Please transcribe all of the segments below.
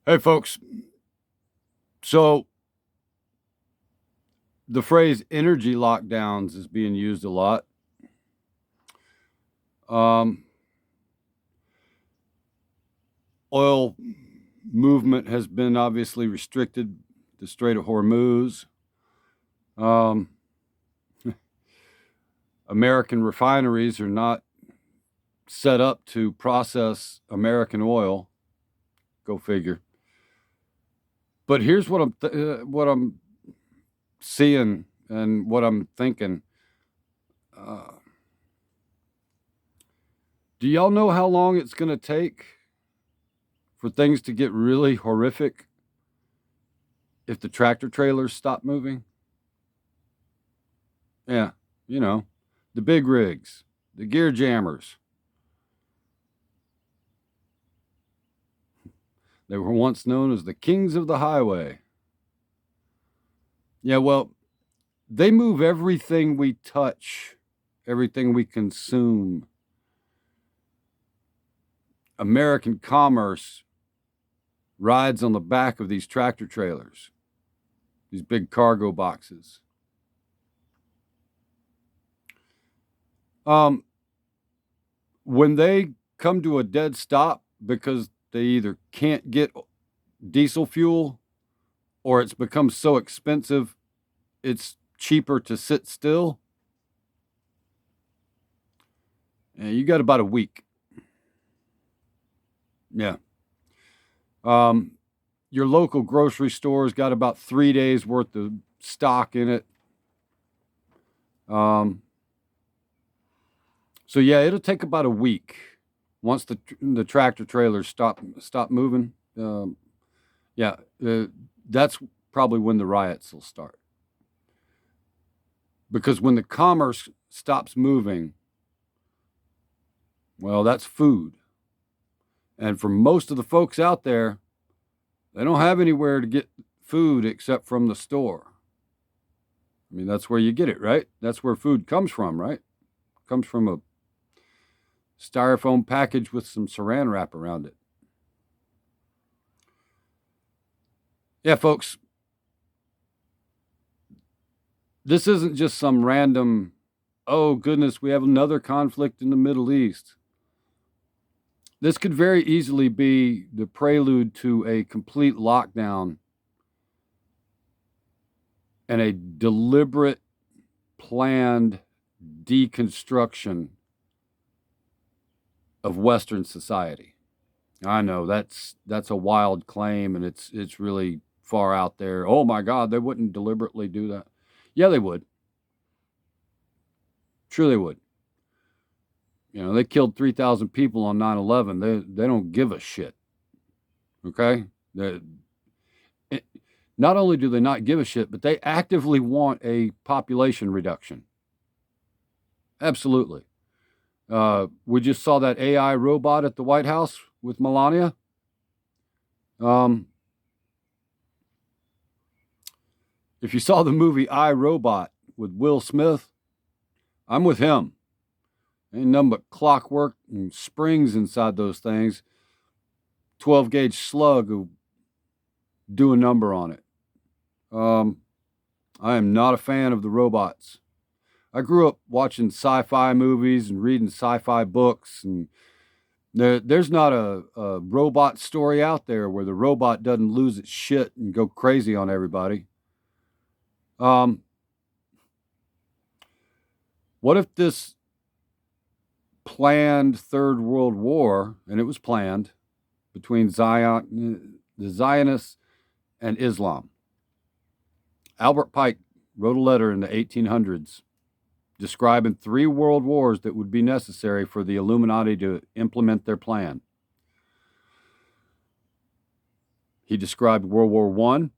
Hey, folks. So the phrase energy lockdowns is being used a lot. Um, Oil movement has been obviously restricted. The Strait of Hormuz. Um, American refineries are not set up to process American oil. Go figure. But here's what I'm seeing and what I'm thinking. Uh, do y'all know how long it's going to take for things to get really horrific if the tractor trailers stop moving? Yeah, you know, the big rigs, the gear jammers. They were once known as the kings of the highway. Yeah, well, they move everything we touch, everything we consume. American commerce rides on the back of these tractor trailers, these big cargo boxes. Um, when they come to a dead stop because they either can't get diesel fuel or it's become so expensive it's cheaper to sit still, you got about a week. Yeah. Um, your local grocery store's got about 3 days worth of stock in it. Um, so yeah, it'll take about a week once the tractor trailers stop moving. Yeah, that's probably when the riots will start. Because when the commerce stops moving, well, that's food. And for most of the folks out there, they don't have anywhere to get food except from the store. I mean, that's where you get it, right? That's where food comes from, right? Comes from a styrofoam package with some saran wrap around it. Yeah, folks, this isn't just some random, oh goodness, we have another conflict in the Middle East. This could very easily be the prelude to a complete lockdown and a deliberate, planned deconstruction of Western society. I know that's a wild claim, and it's really far out there. Oh my God, they wouldn't deliberately do that. Yeah, they would. Sure, they would. You know, they killed 3,000 people on 9/11. They don't give a shit. Okay, they, it, not only do they not give a shit, but they actively want a population reduction. Absolutely. We just saw that AI robot at the White House with Melania. Um, if you saw the movie I, Robot with Will Smith, I'm with him. Ain't nothing but clockwork and springs inside those things. 12 gauge slug who do a number on it. Um, I am not a fan of the robots. I grew up watching sci-fi movies and reading sci-fi books, and there's not a robot story out there where the robot doesn't lose its shit and go crazy on everybody. Um, what if this planned Third World War, and it was planned, between the Zionists and Islam? Albert Pike wrote a letter in the 1800s describing 3 world wars that would be necessary for the Illuminati to implement their plan. He described World War I,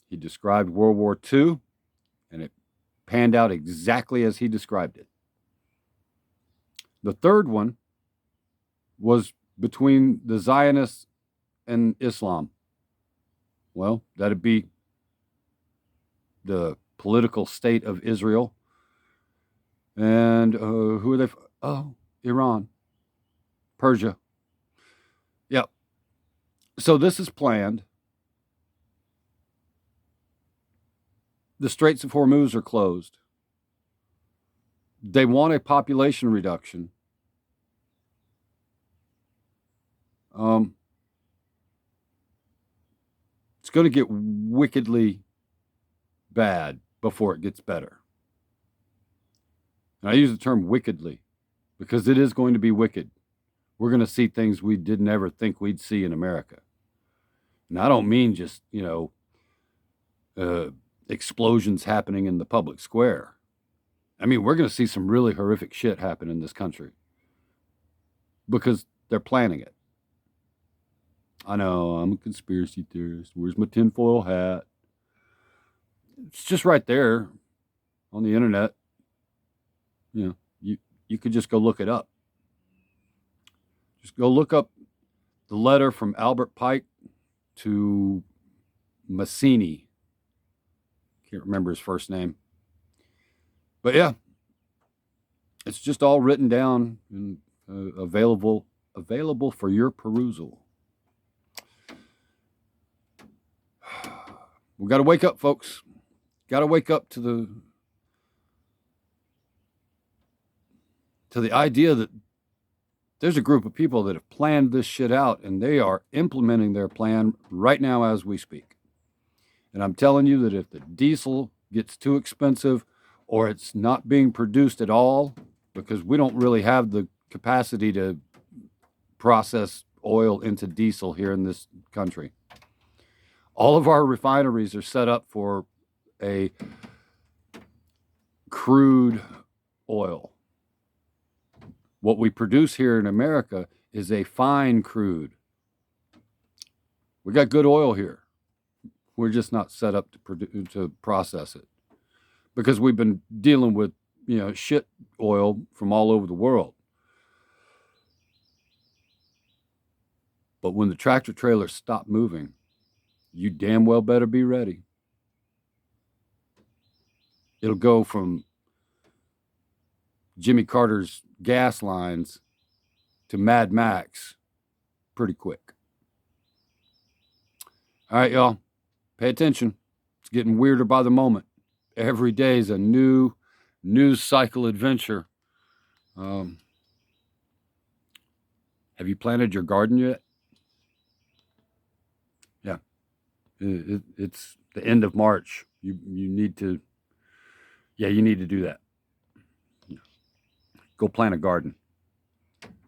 he described World War II, and it panned out exactly as he described it. The third one was between the Zionists and Islam. Well, that'd be the political state of Israel. And who are they? Oh, Iran, Persia. Yep. So this is planned. The Straits of Hormuz are closed. They want a population reduction. It's going to get wickedly bad before it gets better. And I use the term wickedly because it is going to be wicked. We're going to see things we didn't ever think we'd see in America. And I don't mean just, explosions happening in the public square. I mean, we're going to see some really horrific shit happen in this country because they're planning it. I know, I'm a conspiracy theorist. Where's my tinfoil hat? It's just right there on the internet. You could just go look it up. Just go look up the letter from Albert Pike to Mazzini. Can't remember his first name. But yeah, it's just all written down and available for your perusal. We got to wake up, folks. Got to wake up to the idea that there's a group of people that have planned this shit out, and they are implementing their plan right now as we speak. And I'm telling you that if the diesel gets too expensive or it's not being produced at all, because we don't really have the capacity to process oil into diesel here in this country. All of our refineries are set up for a crude oil. What we produce here in America is a fine crude. We got good oil here. We're just not set up to process it because we've been dealing with, shit oil from all over the world. But when the tractor trailers stop moving, you damn well better be ready. It'll go from Jimmy Carter's gas lines to Mad Max pretty quick. All right, y'all, pay attention. It's getting weirder by the moment. Every day is a new news cycle adventure. Have you planted your garden yet? Yeah. It's the end of March. You need to, you need to do that. Go plant a garden.